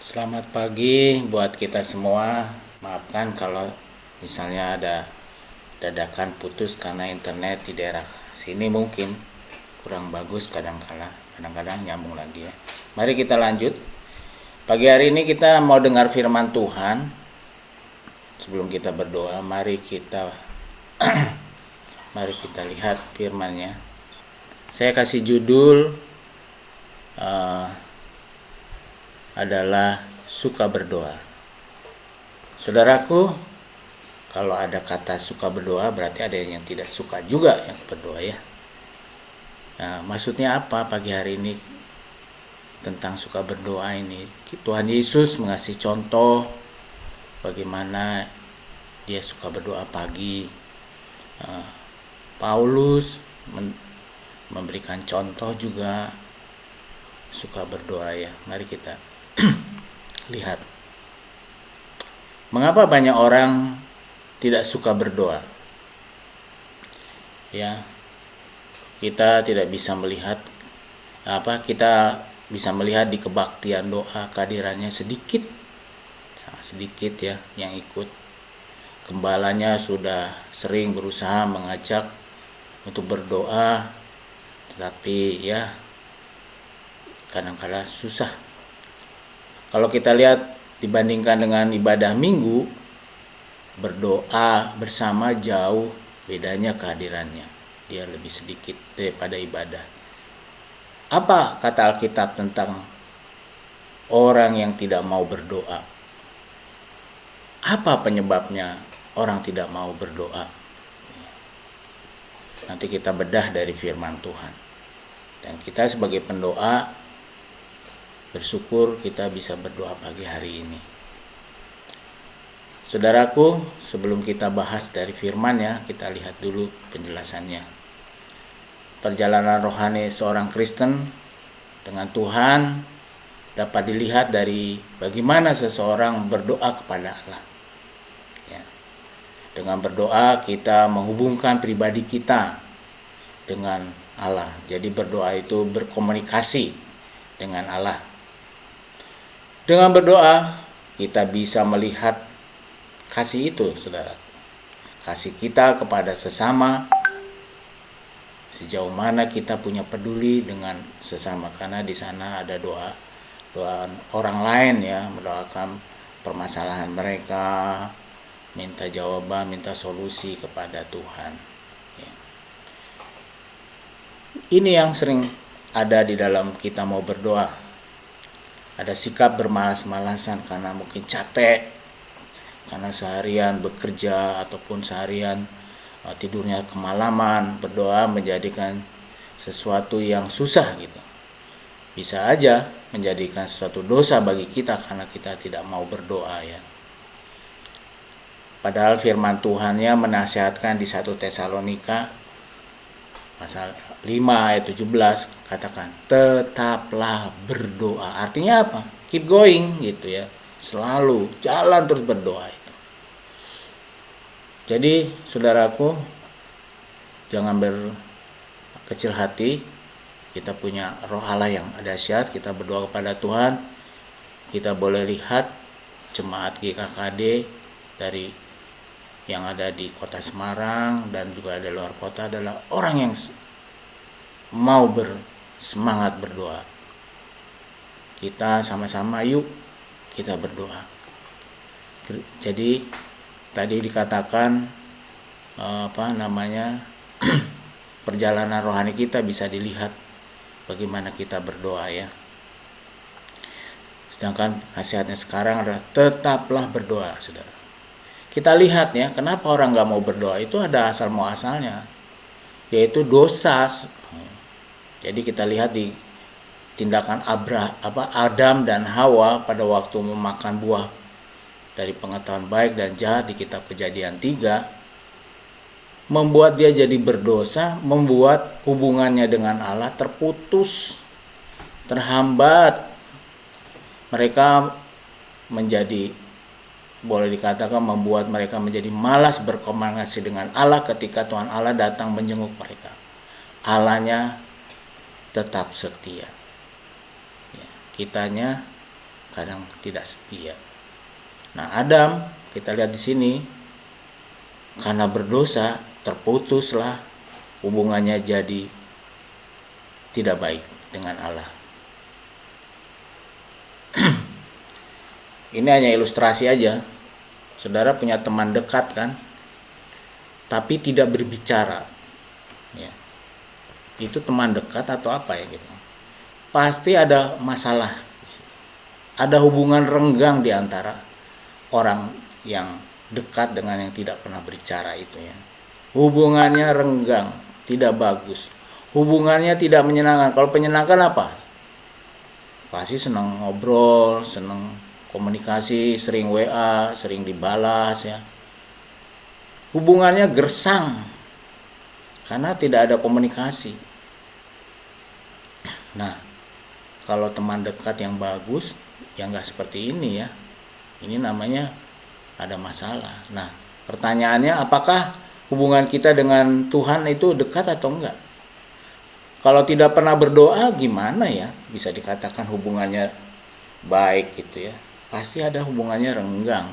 Selamat pagi buat kita semua. Maafkan kalau misalnya ada dadakan putus karena internet di daerah sini mungkin kurang bagus, kadang-kadang nyambung lagi ya. Mari kita lanjut. Pagi hari ini kita mau dengar firman Tuhan. Sebelum kita berdoa, mari kita lihat firman-Nya. Saya kasih judul adalah suka berdoa. Saudaraku, kalau ada kata suka berdoa berarti ada yang tidak suka juga yang berdoa ya. Nah, maksudnya apa pagi hari ini tentang suka berdoa ini? Tuhan Yesus mengasih contoh bagaimana dia suka berdoa pagi. Paulus memberikan contoh juga suka berdoa ya. Mari kita lihat. Mengapa banyak orang tidak suka berdoa? Ya. Kita tidak bisa melihat kita bisa melihat di kebaktian doa kehadirannya sedikit. Sangat sedikit ya yang ikut. Gembalanya sudah sering berusaha mengajak untuk berdoa, tetapi ya kadang-kadang susah. Kalau kita lihat dibandingkan dengan ibadah minggu, berdoa bersama jauh bedanya kehadirannya. Dia lebih sedikit daripada ibadah. Apa kata Alkitab tentang orang yang tidak mau berdoa? Apa penyebabnya orang tidak mau berdoa? Nanti kita bedah dari firman Tuhan. Dan kita sebagai pendoa bersyukur kita bisa berdoa pagi hari ini. Saudaraku, sebelum kita bahas dari firman-Nya, kita lihat dulu penjelasannya. Perjalanan rohani seorang Kristen dengan Tuhan dapat dilihat dari bagaimana seseorang berdoa kepada Allah. Ya. Dengan berdoa kita menghubungkan pribadi kita dengan Allah. Jadi berdoa itu berkomunikasi dengan Allah. Dengan berdoa, kita bisa melihat kasih itu, saudara. Kasih kita kepada sesama, sejauh mana kita punya peduli dengan sesama. Karena di sana ada doa orang lain ya, mendoakan permasalahan mereka, minta jawaban, minta solusi kepada Tuhan. Ya. Ini yang sering ada di dalam kita mau berdoa. Ada sikap bermalas-malasan karena mungkin capek, karena seharian bekerja ataupun seharian tidurnya kemalaman. Berdoa menjadikan sesuatu yang susah gitu. Bisa aja menjadikan sesuatu dosa bagi kita karena kita tidak mau berdoa ya. Padahal firman Tuhan-Nya menasihatkan di 1 Tesalonika pasal 5 ayat 17 katakan tetaplah berdoa. Artinya apa? Keep going gitu ya. Selalu jalan terus berdoa itu. Jadi saudaraku, jangan berkecil hati. Kita punya roh Allah yang dahsyat. Kita berdoa kepada Tuhan. Kita boleh lihat jemaat GKKD dari yang ada di kota Semarang dan juga ada luar kota adalah orang yang mau bersemangat berdoa. Kita sama-sama yuk kita berdoa. Jadi tadi dikatakan perjalanan rohani kita bisa dilihat bagaimana kita berdoa ya. Sedangkan nasihatnya sekarang adalah tetaplah berdoa, saudara. Kita lihat ya, kenapa orang gak mau berdoa itu ada asal muasalnya, yaitu dosa. Jadi kita lihat di tindakan Adam dan Hawa pada waktu memakan buah dari pengetahuan baik dan jahat di kitab Kejadian 3, membuat dia jadi berdosa, membuat hubungannya dengan Allah terputus, terhambat. Mereka boleh dikatakan membuat mereka menjadi malas berkomunikasi dengan Allah ketika Tuhan Allah datang menjenguk mereka. Allahnya tetap setia. Ya, kitanya kadang tidak setia. Nah, Adam kita lihat di sini karena berdosa terputuslah hubungannya jadi tidak baik dengan Allah. Ini hanya ilustrasi aja. Saudara punya teman dekat kan, tapi tidak berbicara. Ya. Itu teman dekat atau apa ya gitu. Pasti ada masalah di situ. Ada hubungan renggang di antara orang yang dekat dengan yang tidak pernah berbicara itu ya. Hubungannya renggang, tidak bagus. Hubungannya tidak menyenangkan. Kalau menyenangkan apa? Pasti senang ngobrol, senang komunikasi, sering WA, sering dibalas ya. Hubungannya gersang karena tidak ada komunikasi. Nah, kalau teman dekat yang bagus, ya nggak seperti ini ya. Ini namanya ada masalah. Nah, pertanyaannya apakah hubungan kita dengan Tuhan itu dekat atau enggak? Kalau tidak pernah berdoa gimana ya bisa dikatakan hubungannya baik gitu ya. Pasti ada hubungannya renggang,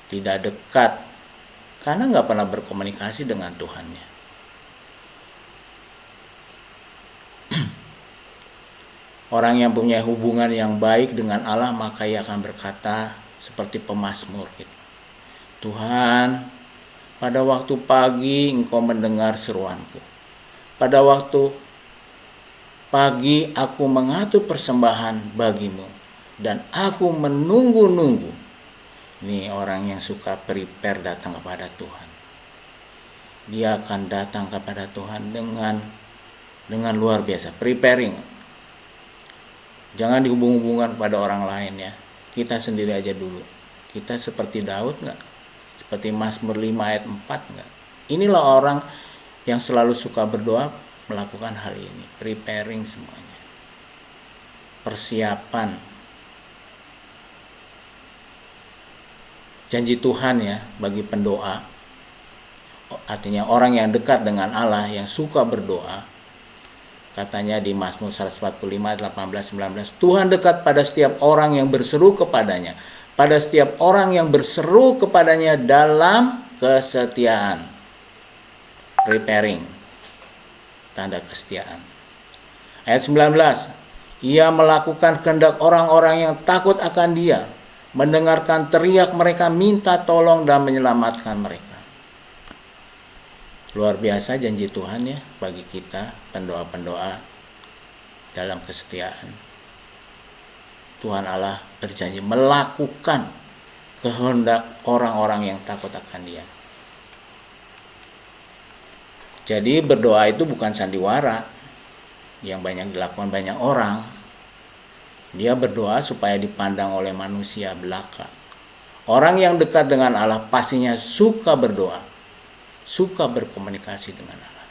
tidak dekat, karena nggak pernah berkomunikasi dengan Tuhannya. Orang yang punya hubungan yang baik dengan Allah, maka ia akan berkata seperti pemazmur gitu. Tuhan, pada waktu pagi Engkau mendengar seruanku. Pada waktu pagi aku mengatur persembahan bagimu. Dan aku menunggu-nunggu. Ini orang yang suka prepare datang kepada Tuhan. Dia akan datang kepada Tuhan dengan luar biasa, preparing. Jangan dihubung-hubungkan kepada orang lain ya. Kita sendiri aja dulu. Kita seperti Daud enggak? Seperti Mazmur 5 ayat 4 enggak? Inilah orang yang selalu suka berdoa melakukan hal ini, preparing semuanya. Persiapan. Janji Tuhan ya bagi pendoa, artinya orang yang dekat dengan Allah, yang suka berdoa, katanya di Mazmur 145 ayat 18-19, Tuhan dekat pada setiap orang yang berseru kepadanya, pada setiap orang yang berseru kepadanya dalam kesetiaan. Preparing, tanda kesetiaan. Ayat 19, ia melakukan kehendak orang-orang yang takut akan dia, mendengarkan teriak mereka minta tolong dan menyelamatkan mereka. Luar biasa janji Tuhan ya bagi kita pendoa-pendoa dalam kesetiaan. Tuhan Allah berjanji melakukan kehendak orang-orang yang takut akan Dia. Jadi berdoa itu bukan sandiwara yang banyak dilakukan banyak orang. Dia berdoa supaya dipandang oleh manusia belaka. Orang yang dekat dengan Allah pastinya suka berdoa, suka berkomunikasi dengan Allah.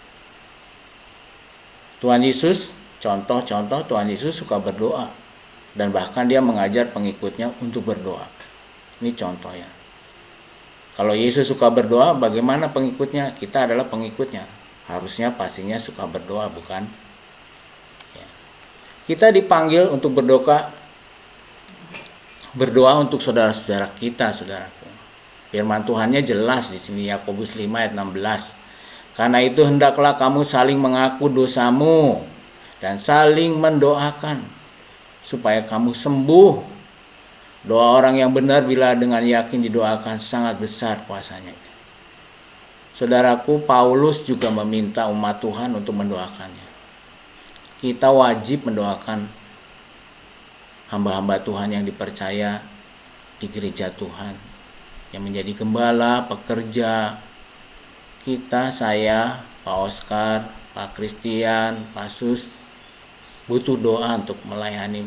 Tuhan Yesus, contoh Tuhan Yesus suka berdoa, dan bahkan dia mengajar pengikutnya untuk berdoa. Ini contoh ya. Kalau Yesus suka berdoa, bagaimana pengikutnya? Kita adalah pengikutnya. Harusnya pastinya suka berdoa, bukan? Kita dipanggil untuk berdoa untuk saudara-saudara kita, saudaraku. Firman Tuhannya jelas di sini, Yakobus 5 ayat 16. Karena itu hendaklah kamu saling mengaku dosamu dan saling mendoakan supaya kamu sembuh. Doa orang yang benar bila dengan yakin didoakan sangat besar kuasanya. Saudaraku, Paulus juga meminta umat Tuhan untuk mendoakannya. Kita wajib mendoakan hamba-hamba Tuhan yang dipercaya di gereja Tuhan, yang menjadi gembala, pekerja. Kita, saya, Pak Oscar, Pak Christian, Pak Sus, butuh doa untuk melayani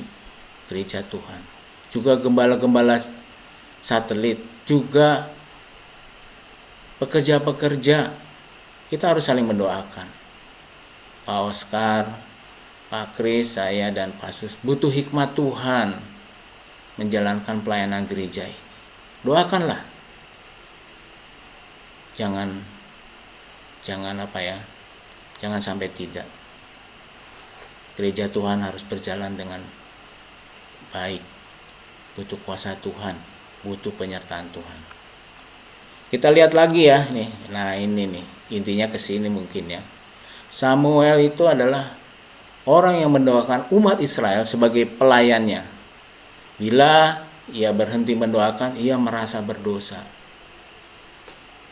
gereja Tuhan. Juga gembala-gembala satelit, juga pekerja-pekerja. Kita harus saling mendoakan. Pak Oscar, Pak Kris, saya dan Pak Sus butuh hikmat Tuhan menjalankan pelayanan gereja ini. Doakanlah. Jangan Jangan sampai tidak. Gereja Tuhan harus berjalan dengan baik, butuh kuasa Tuhan, butuh penyertaan Tuhan. Kita lihat lagi ya nih. Nah, ini nih, intinya ke sini mungkin ya. Samuel itu adalah orang yang mendoakan umat Israel sebagai pelayannya. Bila ia berhenti mendoakan, ia merasa berdosa.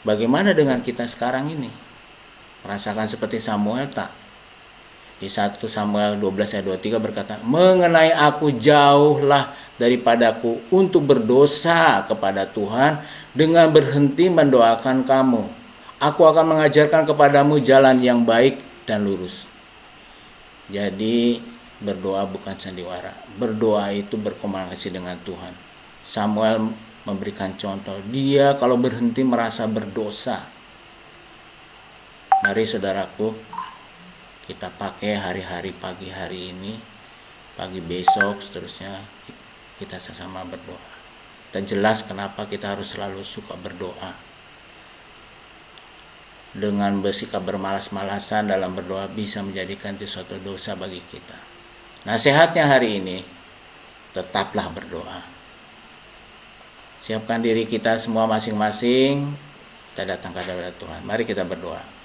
Bagaimana dengan kita sekarang ini? Merasakan seperti Samuel tak? Di 1 Samuel 12 ayat 23 berkata, mengenai aku jauhlah daripadaku untuk berdosa kepada Tuhan dengan berhenti mendoakan kamu. Aku akan mengajarkan kepadamu jalan yang baik dan lurus. Jadi berdoa bukan sandiwara. Berdoa itu berkomunikasi dengan Tuhan. Samuel memberikan contoh. Dia kalau berhenti merasa berdosa. Mari saudaraku, kita pakai hari-hari pagi hari ini, pagi besok, seterusnya kita sama-sama berdoa. Kita jelas kenapa kita harus selalu suka berdoa. Dengan bersikap bermalas-malasan dalam berdoa bisa menjadikan itu suatu dosa bagi kita. Nasihatnya hari ini, tetaplah berdoa. Siapkan diri kita semua masing-masing, kita datang kepada Tuhan. Mari kita berdoa.